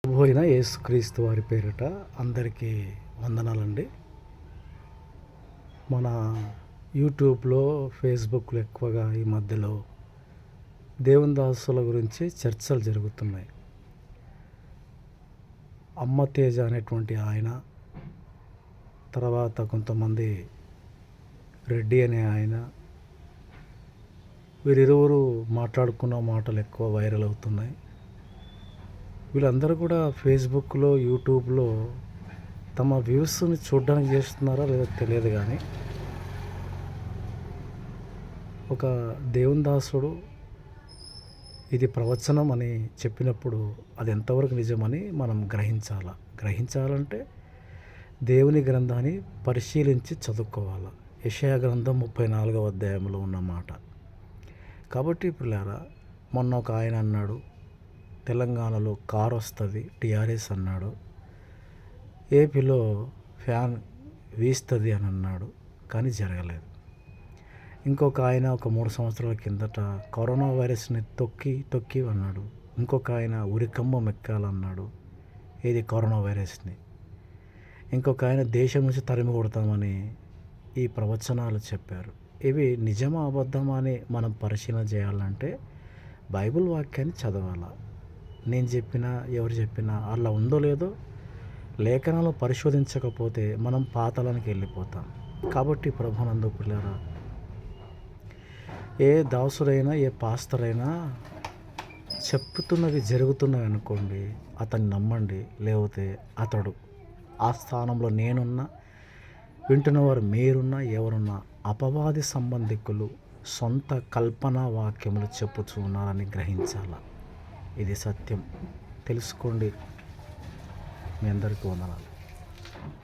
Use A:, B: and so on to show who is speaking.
A: ప్రభు అయిన యేసుక్రీస్తు వారి పేరిట అందరికీ వందనాలండి. మన యూట్యూబ్లో, ఫేస్బుక్లో ఎక్కువగా ఈ మధ్యలో దేవుని దాసుల గురించి చర్చలు జరుగుతున్నాయి. అమ్మ తేజ అనేటువంటి ఆయన, తర్వాత కొంతమంది రెడ్డి అనే ఆయన, వీరిరువురు మాట్లాడుకున్న మాటలు ఎక్కువ వైరల్ అవుతున్నాయి. వీళ్ళందరూ కూడా ఫేస్బుక్లో, యూట్యూబ్లో తమ వ్యూస్ని చూడడానికి చేస్తున్నారో లేదో తెలియదు, కానీ ఒక దేవుని దాసుడు ఇది ప్రవచనం అని చెప్పినప్పుడు అది ఎంతవరకు నిజమని మనం గ్రహించాలంటే దేవుని గ్రంథాన్ని పరిశీలించి చదువుకోవాలి. యెషయా గ్రంథం 34వ అధ్యాయంలో ఉన్న మాట. కాబట్టి పిల్లారా, మొన్న ఒక ఆయన అన్నాడు, తెలంగాణలో కారు వస్తుంది, టీఆర్ఎస్ అన్నాడు, ఏపీలో ఫ్యాన్ వీస్తుంది అని అన్నాడు, కానీ జరగలేదు. ఇంకొక ఆయన ఒక 3 సంవత్సరాల కిందట కరోనా వైరస్ని తొక్కి అన్నాడు. ఇంకొక ఆయన ఉరికంబం ఎక్కాలన్నాడు, ఏది కరోనా వైరస్ని. ఇంకొక ఆయన దేశం నుంచి తరిమి కొడతామని ఈ ప్రవచనాలు చెప్పారు. ఇవి నిజమా అబద్ధమా అని మనం పరిశీలన చేయాలంటే బైబిల్ వాక్యాన్ని చదవాలి. నేను చెప్పినా ఎవరు చెప్పినా అలా ఉందో లేదో లేఖనాలు పరిశోధించకపోతే మనం పాతాళానికి వెళ్ళిపోతాం. కాబట్టి ప్రభునందు పిల్లరా, ఏ దాసుడైనా ఏ పాస్టర్ అయినా చెప్తున్నవి జరుగుతున్నాయి అనుకోండి, అతన్ని నమ్మండి. లేకపోతే అతడు ఆ స్థానంలో నేనున్నా, వింటున్నవారు మీరున్నా, ఎవరున్నా అపవాది సంబంధికులు సొంత కల్పనా వాక్యములు చెప్పుచూ ఉన్నారని గ్రహించాల. ఇది సత్యం తెలుసుకోండి. మీ అందరికీ వందనాలు.